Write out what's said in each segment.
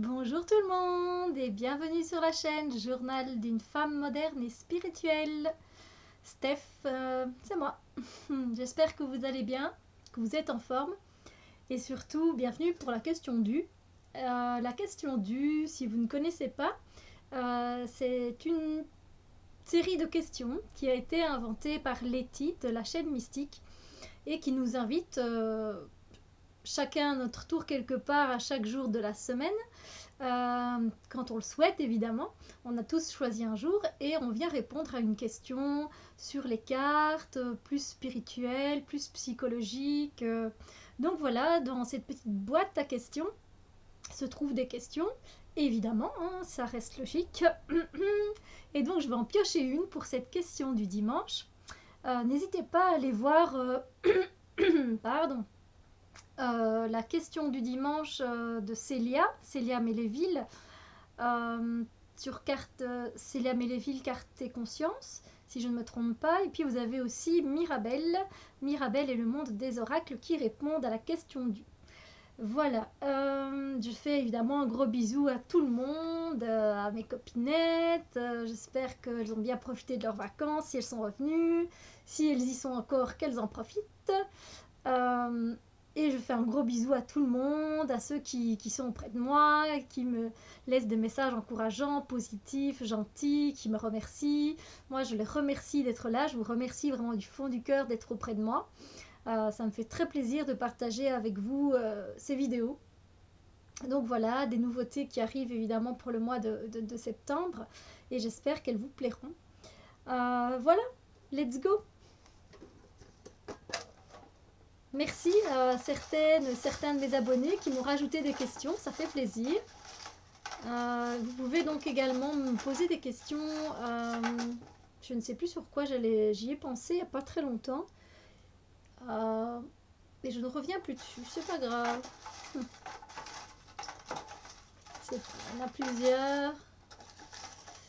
Bonjour tout le monde et bienvenue sur la chaîne Journal d'une femme moderne et spirituelle. Steph, c'est moi. J'espère que vous allez bien, que vous êtes en forme et surtout bienvenue pour la question du. La question du, si vous ne connaissez pas, c'est une série de questions qui a été inventée par Letty de la chaîne Mystique et qui nous invite chacun à notre tour quelque part à chaque jour de la semaine. Quand on le souhaite évidemment, on a tous choisi un jour et on vient répondre à une question sur les cartes, plus spirituelle, plus psychologique. Donc voilà, dans cette petite boîte à questions se trouvent des questions, évidemment, hein, ça reste logique. Et donc je vais en piocher une pour cette question du dimanche. N'hésitez pas à aller voir pardon, la question du dimanche de Célia Méléville, sur carte Célia Méléville, carte et conscience, si je ne me trompe pas. Et puis vous avez aussi Mirabelle et le monde des oracles qui répondent à la question du. Voilà, je fais évidemment un gros bisou à tout le monde, à mes copinettes. J'espère qu'elles ont bien profité de leurs vacances, si elles sont revenues. Si elles y sont encore, qu'elles en profitent. Euh, et je fais un gros bisou à tout le monde, à ceux qui sont auprès de moi, qui me laissent des messages encourageants, positifs, gentils, qui me remercient. Moi, je les remercie d'être là. Je vous remercie vraiment du fond du cœur d'être auprès de moi. Ça me fait très plaisir de partager avec vous ces vidéos. Donc voilà, des nouveautés qui arrivent évidemment pour le mois de septembre. Et j'espère qu'elles vous plairont. Voilà, let's go! Merci à certains de mes abonnés qui m'ont rajouté des questions, ça fait plaisir. Vous pouvez donc également me poser des questions. Je ne sais plus sur quoi j'y ai pensé il n'y a pas très longtemps. Et je ne reviens plus dessus, c'est pas grave. Il y en a plusieurs.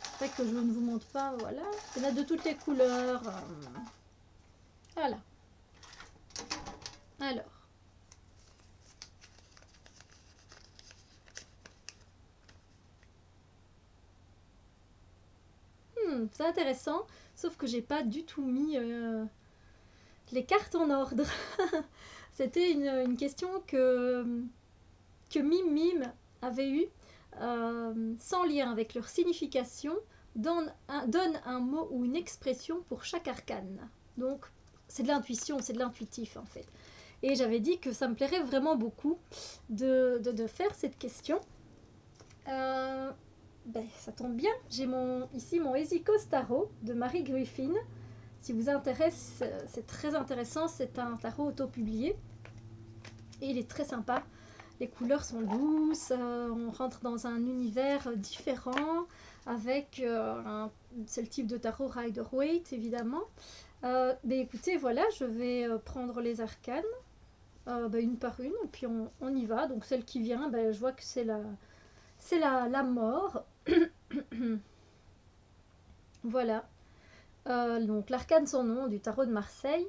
C'est vrai que je ne vous montre pas, voilà. Il y en a de toutes les couleurs. Voilà. Alors. C'est intéressant, sauf que j'ai pas du tout mis les cartes en ordre. C'était une question que Mime avait eue, sans lien avec leur signification. Donne un mot ou une expression pour chaque arcane. Donc, c'est de l'intuition, c'est de l'intuitif en fait. Et j'avais dit que ça me plairait vraiment beaucoup de faire cette question. Ça tombe bien, j'ai ici mon Esicos Tarot de Marie Griffin. Si vous intéresse, c'est très intéressant, c'est un tarot auto-publié. Et il est très sympa. Les couleurs sont douces, on rentre dans un univers différent avec c'est le type de tarot Rider-Waite évidemment. Écoutez, voilà, je vais prendre les arcanes une par une et puis on y va. Donc celle qui vient, je vois que c'est la mort. Voilà. Donc l'arcane sans nom du tarot de Marseille.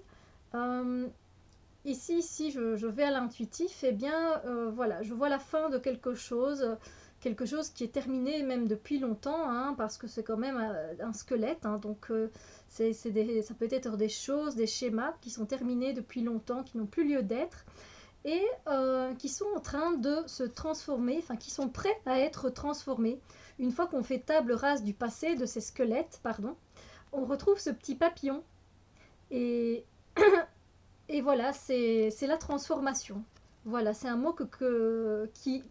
Ici, si je vais à l'intuitif, eh bien, voilà, je vois la fin de quelque chose qui est terminé même depuis longtemps, hein, parce que c'est quand même un squelette, hein, donc ça peut être des choses, des schémas qui sont terminés depuis longtemps, qui n'ont plus lieu d'être, et qui sont en train de se transformer, enfin qui sont prêts à être transformés. Une fois qu'on fait table rase du passé, de ces squelettes, pardon, on retrouve ce petit papillon. Et voilà, c'est la transformation. Voilà, c'est un mot qui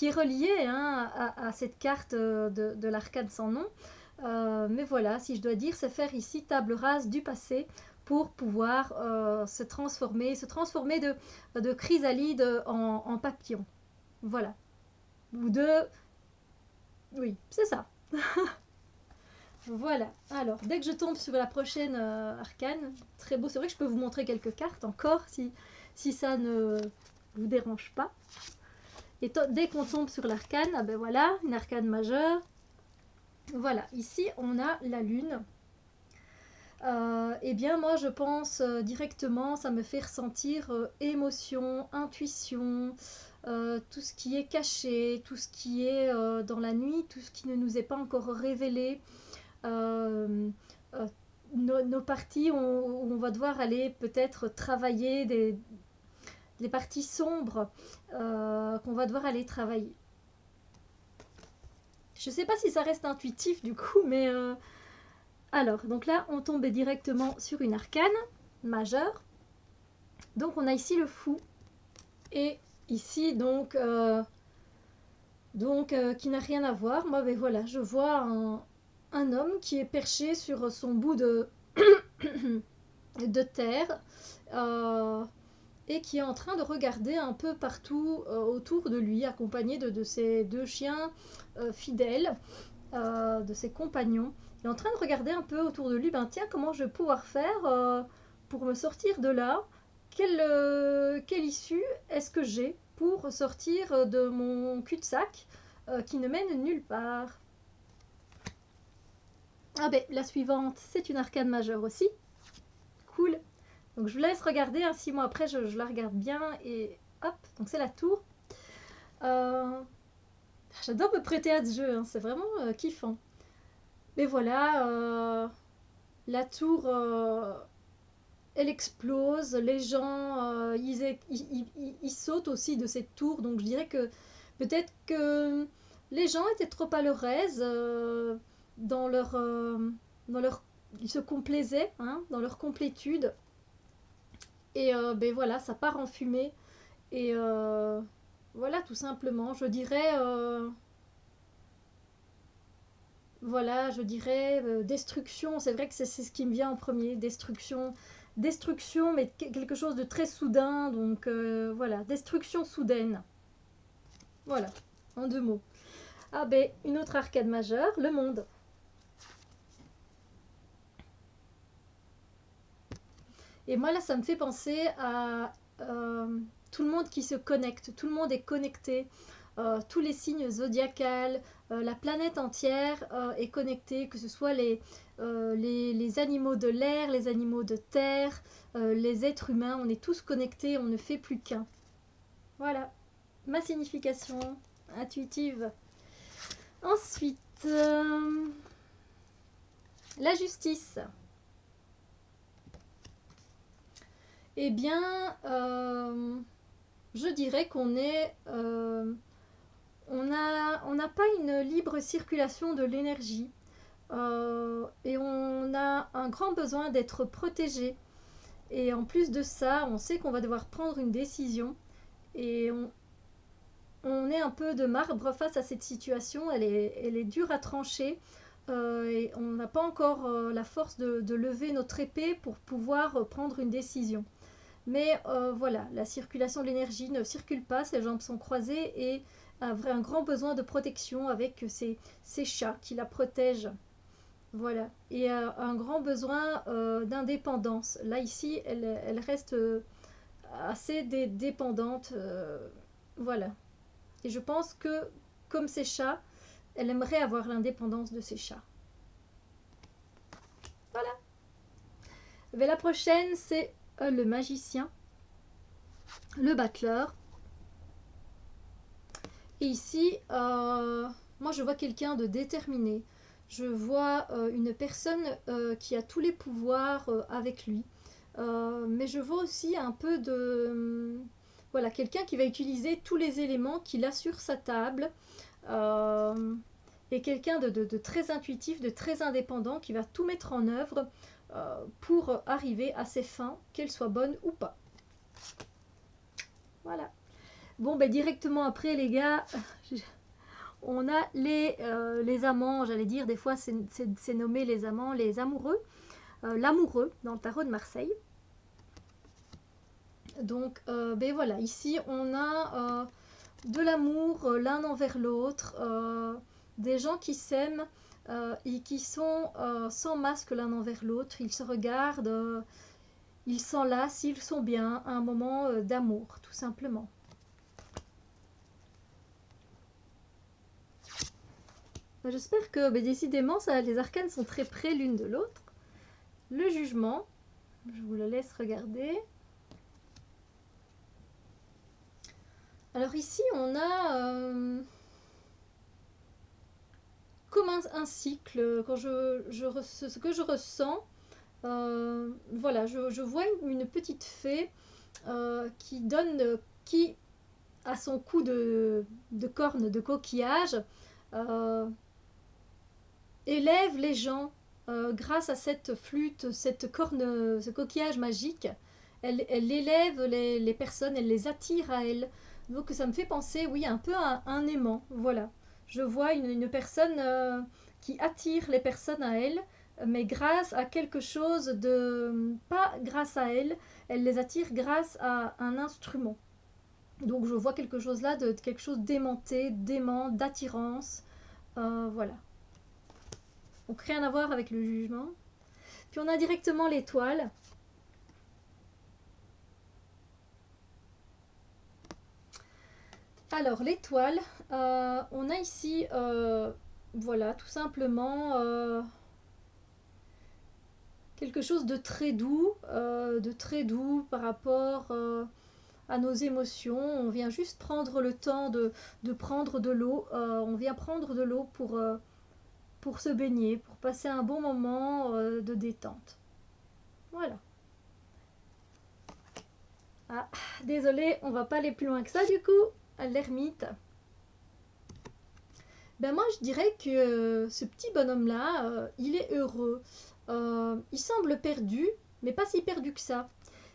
est relié, hein, à cette carte de l'arcane sans nom. Mais voilà, si je dois dire, c'est faire ici table rase du passé pour pouvoir se transformer de chrysalide en papillon. Voilà. Ou de... Oui, c'est ça. Voilà, alors dès que je tombe sur la prochaine arcane, très beau, c'est vrai que je peux vous montrer quelques cartes encore si ça ne vous dérange pas. Et dès qu'on tombe sur l'arcane, voilà, une arcane majeure. Voilà, ici on a la lune. Eh bien moi je pense directement, ça me fait ressentir émotion, intuition, tout ce qui est caché, tout ce qui est dans la nuit, tout ce qui ne nous est pas encore révélé. Euh, nos parties où on va devoir aller peut-être travailler les parties sombres qu'on va devoir aller travailler. Je sais pas si ça reste intuitif du coup, mais alors, donc là, on tombait directement sur une arcane majeure. Donc, on a ici le fou. Et ici, donc qui n'a rien à voir. Moi, ben voilà, je vois un homme qui est perché sur son bout de, de terre et qui est en train de regarder un peu partout autour de lui, accompagné de ses deux chiens fidèles, de ses compagnons. Il est en train de regarder un peu autour de lui, ben tiens, comment je vais pouvoir faire pour me sortir de là, quelle issue est-ce que j'ai pour sortir de mon cul-de-sac qui ne mène nulle part. Ah ben, la suivante, c'est une arcane majeure aussi. Cool. Donc je vous laisse regarder, 6 mois après, je la regarde bien et hop, donc c'est la tour. J'adore me prêter à ce jeu, c'est vraiment kiffant. Mais voilà, la tour, elle explose, les gens, ils sautent aussi de cette tour, donc je dirais que peut-être que les gens étaient trop à leur aise dans leur... Ils se complaisaient dans leur complétude. Et ben voilà, ça part en fumée. Et voilà, tout simplement, je dirais... voilà, je dirais destruction, c'est vrai que c'est ce qui me vient en premier, destruction, mais quelque chose de très soudain, donc voilà, destruction soudaine. Voilà, en 2 mots. Ah ben, une autre arcade majeure, le monde. Et moi là, ça me fait penser à tout le monde qui se connecte, tout le monde est connecté, tous les signes zodiacales, la planète entière est connectée, que ce soit les animaux de l'air, les animaux de terre, les êtres humains, on est tous connectés, on ne fait plus qu'un. Voilà, ma signification intuitive. Ensuite, la justice. Eh bien, je dirais qu'on est... on n'a pas une libre circulation de l'énergie et on a un grand besoin d'être protégé. Et en plus de ça, on sait qu'on va devoir prendre une décision et on est un peu de marbre face à cette situation. Elle est dure à trancher et on n'a pas encore la force de lever notre épée pour pouvoir prendre une décision. Mais voilà, la circulation de l'énergie ne circule pas, ses jambes sont croisées et un grand besoin de protection avec ces chats qui la protègent. Voilà. Et un grand besoin d'indépendance. Là, ici, elle reste assez dépendante. Voilà. Et je pense que, comme ces chats, elle aimerait avoir l'indépendance de ses chats. Voilà. Mais la prochaine, c'est le magicien, le battleur. Et ici, moi je vois quelqu'un de déterminé. Je vois une personne qui a tous les pouvoirs avec lui. Mais je vois aussi un peu de... voilà, quelqu'un qui va utiliser tous les éléments qu'il a sur sa table. Et quelqu'un de très intuitif, de très indépendant, qui va tout mettre en œuvre pour arriver à ses fins, qu'elles soient bonnes ou pas. Voilà. Bon, ben directement après, les gars, on a les amants, j'allais dire, des fois c'est nommé les amants, les amoureux, l'amoureux dans le tarot de Marseille. Donc, ben voilà, ici on a de l'amour l'un envers l'autre, des gens qui s'aiment et qui sont sans masque l'un envers l'autre, ils se regardent, ils s'enlacent, ils sont bien, un moment d'amour, tout simplement. J'espère que décidément les arcanes sont très près l'une de l'autre. Le jugement, je vous le laisse regarder. Alors ici, on a comme un cycle. Quand ce que je ressens, voilà, je vois une petite fée qui a son cou de corne de coquillage, euh, élève les gens grâce à cette flûte, cette corne, ce coquillage magique. Elle élève les personnes, elle les attire à elle. Donc ça me fait penser, oui, un peu à un aimant. Voilà. Je vois une personne qui attire les personnes à elle, mais grâce à quelque chose de... Pas grâce à elle, elle les attire grâce à un instrument. Donc je vois quelque chose là, de quelque chose d'aimanté, d'aimant, d'attirance. Voilà. Donc rien à voir avec le jugement. Puis on a directement l'étoile. Alors l'étoile, on a ici, voilà, tout simplement quelque chose de très doux par rapport à nos émotions. On vient juste prendre le temps de prendre de l'eau. On vient prendre de l'eau pour se baigner, pour passer un bon moment de détente. Voilà. Ah, désolée, on va pas aller plus loin que ça du coup. L'ermite. Ben moi je dirais que ce petit bonhomme là, il est heureux. Il semble perdu, mais pas si perdu que ça.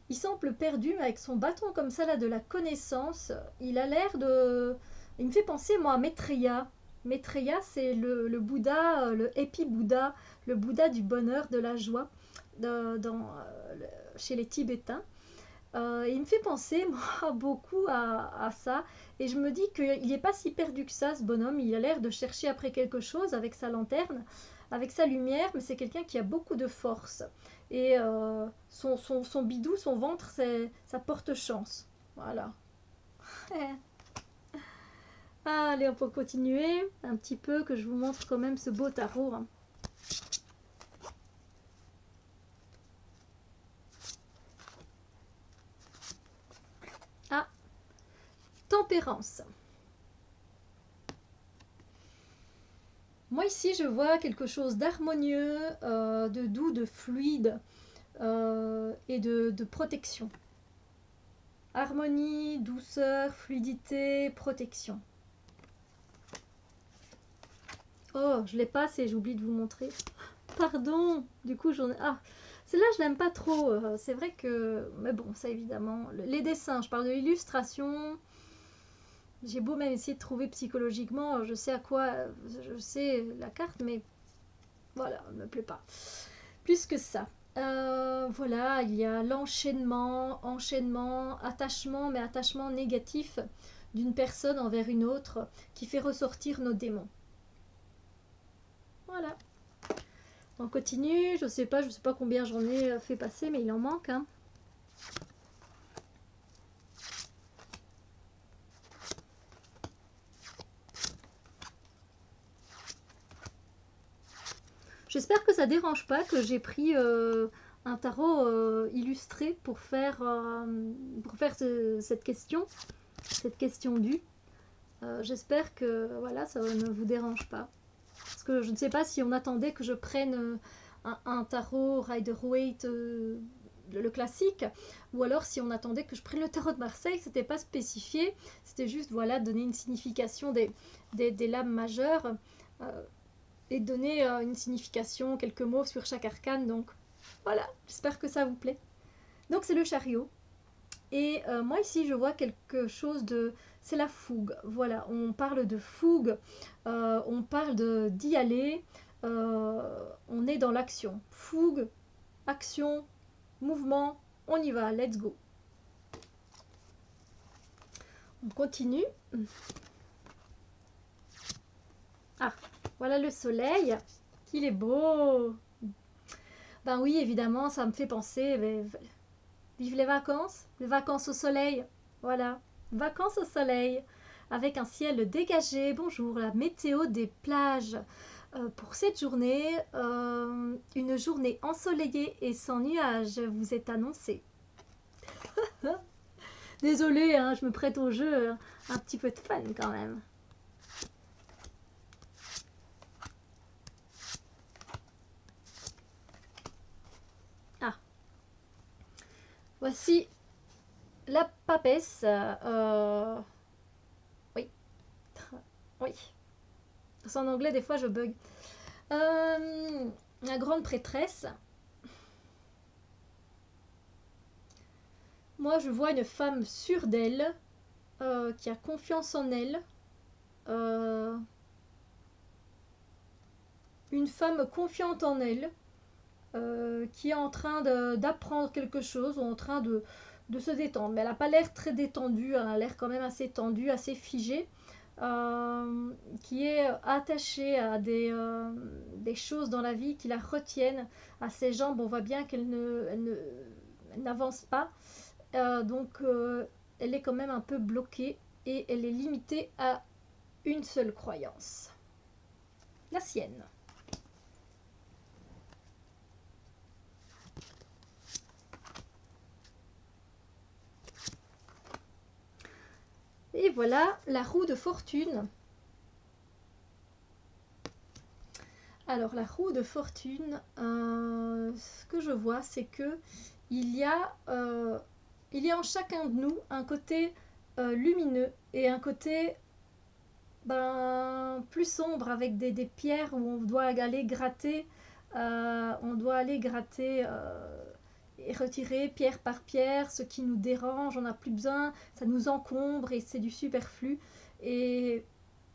Il semble perdu avec son bâton comme ça là de la connaissance. Il a l'air de... Il me fait penser moi à Maitreya. Maitreya c'est le Bouddha, le Happy Bouddha, le Bouddha du bonheur, de la joie chez les Tibétains. Il me fait penser moi beaucoup à ça et je me dis qu'il n'est pas si perdu que ça ce bonhomme. Il a l'air de chercher après quelque chose avec sa lanterne, avec sa lumière, mais c'est quelqu'un qui a beaucoup de force et son bidou, son ventre, ça porte chance. Voilà. Allez, on peut continuer un petit peu, que je vous montre quand même ce beau tarot, hein. Ah, tempérance. Moi ici je vois quelque chose d'harmonieux, de doux, de fluide et de protection. Harmonie, douceur, fluidité, protection. Oh, je l'ai pas assez, j'ai oublié de vous montrer. Pardon, du coup j'en ai... Ah, celle-là je l'aime pas trop. C'est vrai que... Mais bon, ça évidemment... Les dessins, je parle de l'illustration. J'ai beau même essayer de trouver psychologiquement, je sais à quoi... Je sais la carte, mais... Voilà, elle me plaît pas. Plus que ça. Voilà, il y a l'enchaînement, attachement, mais attachement négatif d'une personne envers une autre qui fait ressortir nos démons. Voilà. On continue, je sais pas combien j'en ai fait passer, mais il en manque, hein. J'espère que ça dérange pas que j'ai pris un tarot illustré pour faire cette question due. J'espère que voilà, ça ne vous dérange pas. Parce que je ne sais pas si on attendait que je prenne un tarot Rider-Waite, le classique, ou alors si on attendait que je prenne le tarot de Marseille. C'était pas spécifié, c'était juste voilà, donner une signification des lames majeures. Et donner une signification, quelques mots sur chaque arcane. Donc voilà, j'espère que ça vous plaît. Donc c'est le chariot. Et moi ici je vois quelque chose de... C'est la fougue. Voilà, on parle de fougue, on parle d'y aller, on est dans l'action. Fougue, action, mouvement, on y va, let's go. On continue. Ah, voilà le soleil, qu'il est beau. Ben oui, évidemment, ça me fait penser, vive les vacances au soleil. Voilà, vacances au soleil, avec un ciel dégagé. Bonjour, la météo des plages. Pour cette journée, une journée ensoleillée et sans nuages vous est annoncée. Désolée, hein, je me prête au jeu, un petit peu de fun quand même. Ah, voici la papesse. Oui, oui. En anglais, des fois, je bug. La grande prêtresse. Moi, je vois une femme sûre d'elle, qui a confiance en elle. Une femme confiante en elle, qui est en train d'apprendre quelque chose ou en train de se détendre. Mais elle n'a pas l'air très détendue, elle a l'air quand même assez tendue, assez figée. Qui est attachée à des choses dans la vie qui la retiennent à ses jambes. On voit bien qu'elle n'avance pas. Donc elle est quand même un peu bloquée et elle est limitée à une seule croyance. La sienne. Et voilà la roue de fortune. Alors la roue de fortune, ce que je vois, c'est que il y a en chacun de nous un côté lumineux et un côté plus sombre avec des pierres où on doit aller gratter, et retirer pierre par pierre ce qui nous dérange, on n'a plus besoin, ça nous encombre et c'est du superflu. Et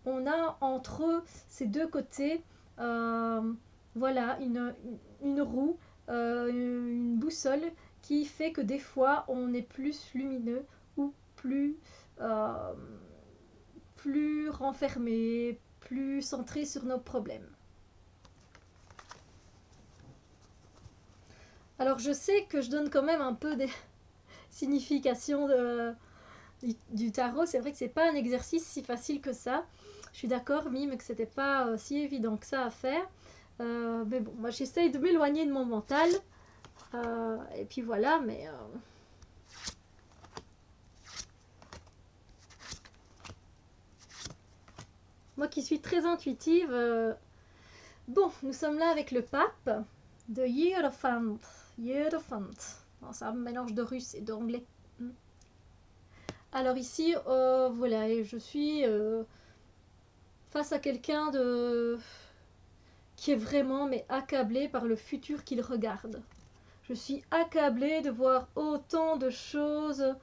on a entre eux ces deux côtés, voilà, une roue, une boussole qui fait que des fois on est plus lumineux ou plus renfermé, plus centré sur nos problèmes. Alors je sais que je donne quand même un peu des significations du tarot. C'est vrai que c'est pas un exercice si facile que ça. Je suis d'accord, Mime, que c'était pas si évident que ça à faire. Mais bon, moi j'essaye de m'éloigner de mon mental. Et puis voilà, mais... moi qui suis très intuitive... Bon, nous sommes là avec le pape de Hierophant. Hierophant. Bon, c'est un mélange de russe et d'anglais. Alors ici, voilà, et je suis face à quelqu'un qui est vraiment mais accablé par le futur qu'il regarde. Je suis accablée de voir autant de choses.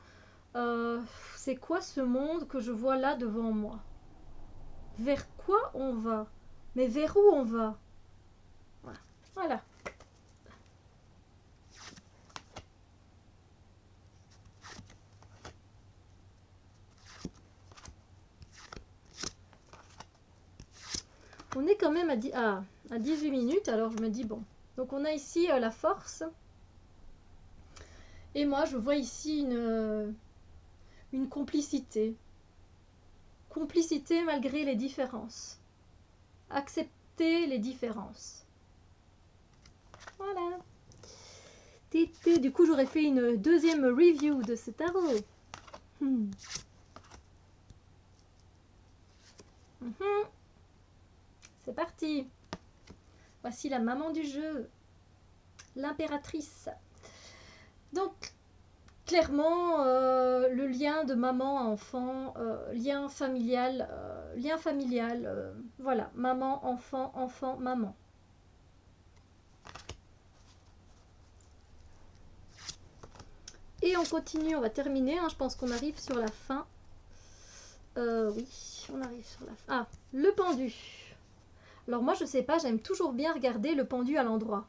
C'est quoi ce monde que je vois là devant moi? Vers quoi on va? Mais vers où on va? Voilà. On est quand même à 18 minutes, alors je me dis bon. Donc on a ici la force. Et moi je vois ici une complicité. Complicité malgré les différences. Accepter les différences. Voilà. Du coup j'aurais fait une deuxième review de ce tarot. C'est parti. Voici la maman du jeu, l'impératrice. Donc, clairement, le lien de maman à enfant, lien familial, voilà, maman, enfant, enfant, maman. Et on continue, on va terminer, hein, je pense qu'on arrive sur la fin. Oui, on arrive sur la fin. Ah, le pendu. Alors moi, je sais pas, j'aime toujours bien regarder le pendu à l'endroit.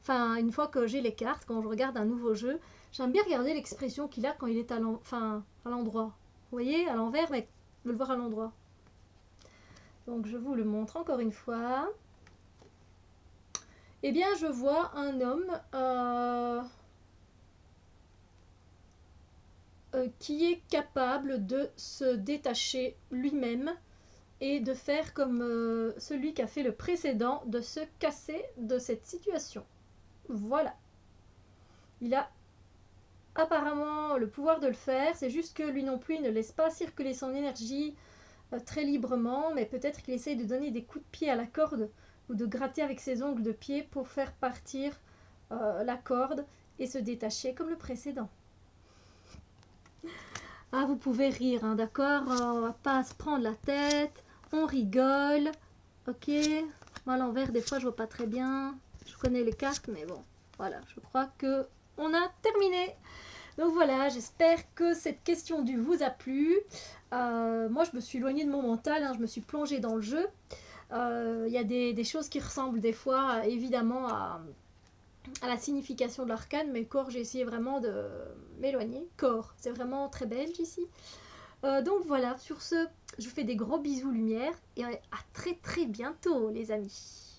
Enfin, une fois que j'ai les cartes, quand je regarde un nouveau jeu, j'aime bien regarder l'expression qu'il a quand il est à l'endroit. Vous voyez, à l'envers, mais de le voir à l'endroit. Donc je vous le montre encore une fois. Eh bien, je vois un homme qui est capable de se détacher lui-même et de faire comme celui qui a fait le précédent, de se casser de cette situation. Voilà. Il a apparemment le pouvoir de le faire. C'est juste que lui non plus il ne laisse pas circuler son énergie très librement, mais peut-être qu'il essaye de donner des coups de pied à la corde ou de gratter avec ses ongles de pied pour faire partir la corde et se détacher comme le précédent. Ah, vous pouvez rire, hein, d'accord? On va pas se prendre la tête, on rigole, ok? Moi, à l'envers, des fois, je vois pas très bien. Je connais les cartes, mais bon, voilà, je crois que on a terminé. Donc voilà, j'espère que cette question du vous a plu. Moi, je me suis éloignée de mon mental, hein, je me suis plongée dans le jeu. Il y a des choses qui ressemblent des fois, évidemment, à la signification de l'arcane, mais corps, j'ai essayé vraiment de m'éloigner. Corps, c'est vraiment très belge ici. Donc voilà, sur ce, je vous fais des gros bisous lumière et à très très bientôt les amis.